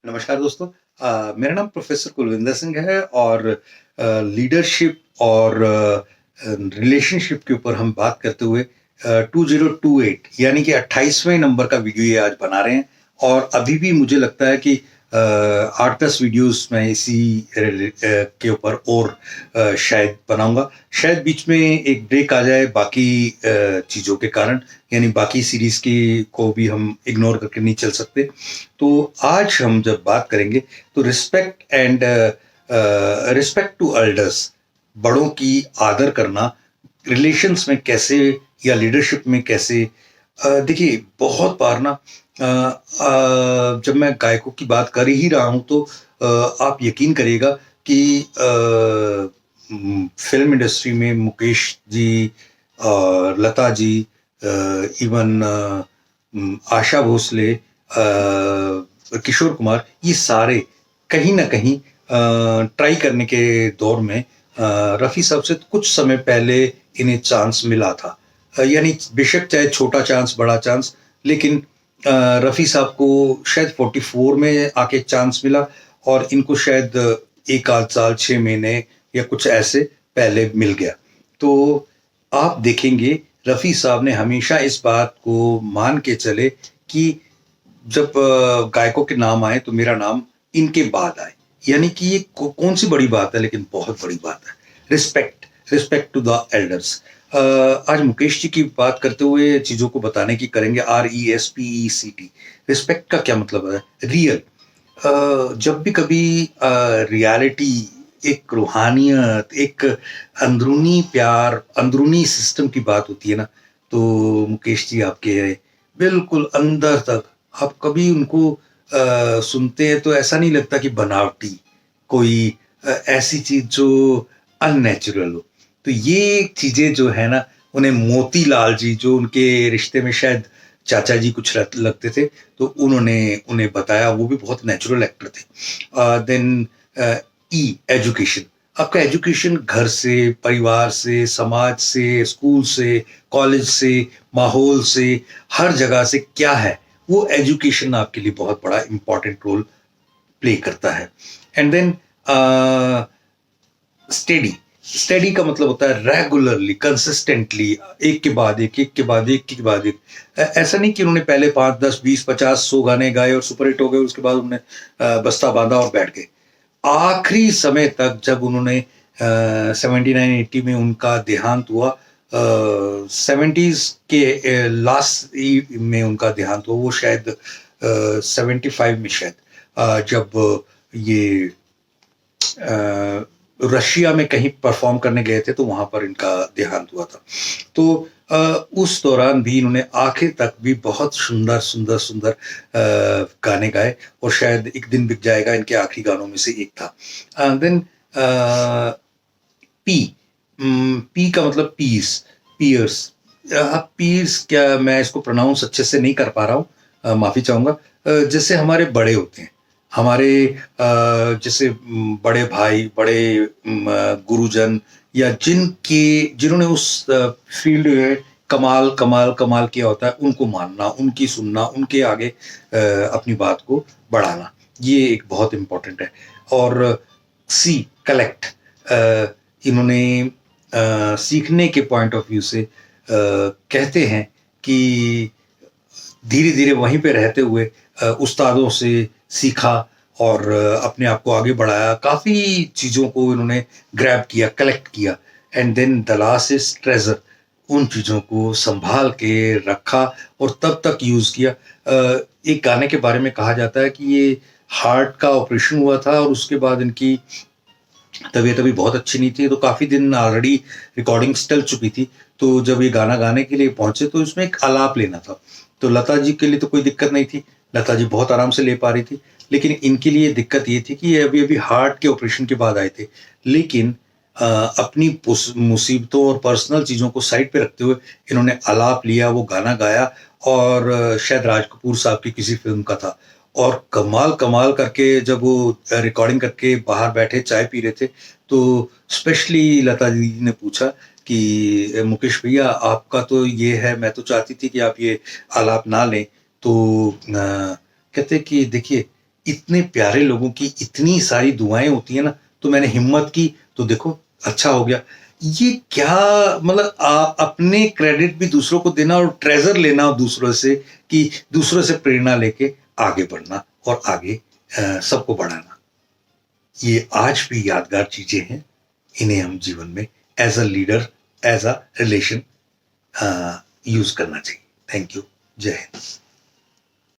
नमस्कार दोस्तों। मेरा नाम प्रोफेसर कुलविंदर सिंह है और लीडरशिप और रिलेशनशिप के ऊपर हम बात करते हुए 2028 यानी कि 28वें नंबर का वीडियो ये आज बना रहे हैं। और अभी भी मुझे लगता है कि 8-10 वीडियोस मैं इसी के ऊपर और शायद बनाऊंगा। शायद बीच में एक ब्रेक आ जाए बाकी चीज़ों के कारण, यानी बाकी सीरीज की को भी हम इग्नोर करके नहीं चल सकते। तो आज हम जब बात करेंगे तो रिस्पेक्ट टू एल्डर्स, बड़ों की आदर करना रिलेशंस में कैसे या लीडरशिप में कैसे। देखिए बहुत बार ना, जब मैं गायकों की बात कर ही रहा हूँ तो आप यकीन करिएगा कि फिल्म इंडस्ट्री में मुकेश जी और लता जी, इवन आशा भोसले, किशोर कुमार, ये सारे कहीं ना कहीं ट्राई करने के दौर में रफ़ी साहब से कुछ समय पहले इन्हें चांस मिला था। यानी बेशक चाहे छोटा चांस बड़ा चांस, लेकिन रफ़ी साहब को शायद 44 में आके चांस मिला और इनको शायद एक आध साल 6 महीने या कुछ ऐसे पहले मिल गया। तो आप देखेंगे रफ़ी साहब ने हमेशा इस बात को मान के चले कि जब गायकों के नाम आए तो मेरा नाम इनके बाद आए। यानी कि ये कौन सी बड़ी बात है, लेकिन बहुत बड़ी बात है। Respect, respect to the elders. आज मुकेश जी की बात करते हुए चीज़ों को बताने की करेंगे। RESPECT, रिस्पेक्ट का क्या मतलब है? रियल। जब भी कभी रियलिटी, एक रूहानियत, एक अंदरूनी प्यार, अंदरूनी सिस्टम की बात होती है ना, तो मुकेश जी आपके बिल्कुल अंदर तक, आप कभी उनको सुनते हैं तो ऐसा नहीं लगता कि बनावटी कोई ऐसी चीज जो अननेचुरल हो। तो ये चीजें जो है ना, उन्हें मोतीलाल जी, जो उनके रिश्ते में शायद चाचा जी कुछ लगते थे, तो उन्होंने उन्हें बताया। वो भी बहुत नेचुरल एक्टर थे। Then education. आपका एजुकेशन घर से, परिवार से, समाज से, स्कूल से, कॉलेज से, माहौल से, हर जगह से क्या है, वो एजुकेशन आपके लिए बहुत बड़ा इंपॉर्टेंट रोल प्ले करता है। And then steady. स्टेडी का मतलब होता है रेगुलरली, कंसिस्टेंटली, एक के बाद एक, एक के बाद एक, के बाद एक। ऐसा नहीं कि उन्होंने पहले 5, 10, 20, 50, 100 गाने गाए और सुपर हिट हो गए, उसके बाद उन्होंने बस्ता बांधा और बैठ गए। आखिरी समय तक जब उन्होंने 79-80 में उनका देहांत हुआ, 70s के लास्ट में उनका देहांत हुआ, वो शायद 75 में शायद, जब ये रशिया में कहीं परफॉर्म करने गए थे, तो वहां पर इनका देहांत हुआ था। तो उस दौरान भी इन्होंने आखिर तक भी बहुत सुंदर सुंदर सुंदर गाने गाए, और शायद एक दिन बिक जाएगा इनके आखिरी गानों में से एक था। देन पी, पी का मतलब पीस, पियर्स। पीस क्या, मैं इसको प्रोनाउंस अच्छे से नहीं कर पा रहा हूँ, माफी चाहूंगा। जैसे हमारे बड़े होते हैं, हमारे जैसे बड़े भाई, बड़े गुरुजन, या जिन्होंने उस फील्ड में कमाल कमाल कमाल किया होता है, उनको मानना, उनकी सुनना, उनके आगे अपनी बात को बढ़ाना, ये एक बहुत इंपॉर्टेंट है। और सी, कलेक्ट। इन्होंने सीखने के पॉइंट ऑफ व्यू से कहते हैं कि धीरे धीरे वहीं पे रहते हुए उस्तादों से सीखा और अपने आप को आगे बढ़ाया। काफ़ी चीज़ों को इन्होंने ग्रैब किया, कलेक्ट किया। And then the last is treasure, उन चीज़ों को संभाल के रखा और तब तक यूज़ किया। एक गाने के बारे में कहा जाता है कि ये हार्ट का ऑपरेशन हुआ था और उसके बाद इनकी तबीयत अभी बहुत अच्छी नहीं थी, तो काफ़ी दिन ऑलरेडी रिकॉर्डिंग्स चल चुकी थी। तो जब ये गाना गाने के लिए पहुंचे तो इसमें एक आलाप लेना था। तो लता जी के लिए तो कोई दिक्कत नहीं थी, लता जी बहुत आराम से ले पा रही थी। लेकिन इनके लिए दिक्कत ये थी कि ये अभी अभी हार्ट के ऑपरेशन के बाद आए थे। लेकिन अपनी मुसीबतों और पर्सनल चीज़ों को साइड पे रखते हुए इन्होंने आलाप लिया, वो गाना गाया। और शायद राज कपूर साहब की किसी फिल्म का था। और कमाल कमाल करके जब वो रिकॉर्डिंग करके बाहर बैठे चाय पी रहे थे, तो स्पेशली लता दीदी ने पूछा कि मुकेश भैया, आपका तो ये है, मैं तो चाहती थी कि आप ये आलाप ना लें। तो कहते कि देखिए, इतने प्यारे लोगों की इतनी सारी दुआएं होती है ना, तो मैंने हिम्मत की, तो देखो अच्छा हो गया। ये क्या, मतलब अपने क्रेडिट भी दूसरों को देना और ट्रेजर लेना दूसरों से, कि दूसरों से प्रेरणा लेके आगे बढ़ना और आगे सबको बढ़ाना, ये आज भी यादगार चीजें हैं। इन्हें हम जीवन में as a leader, as a relation use करना चाहिए। Thank you. जय हिंद।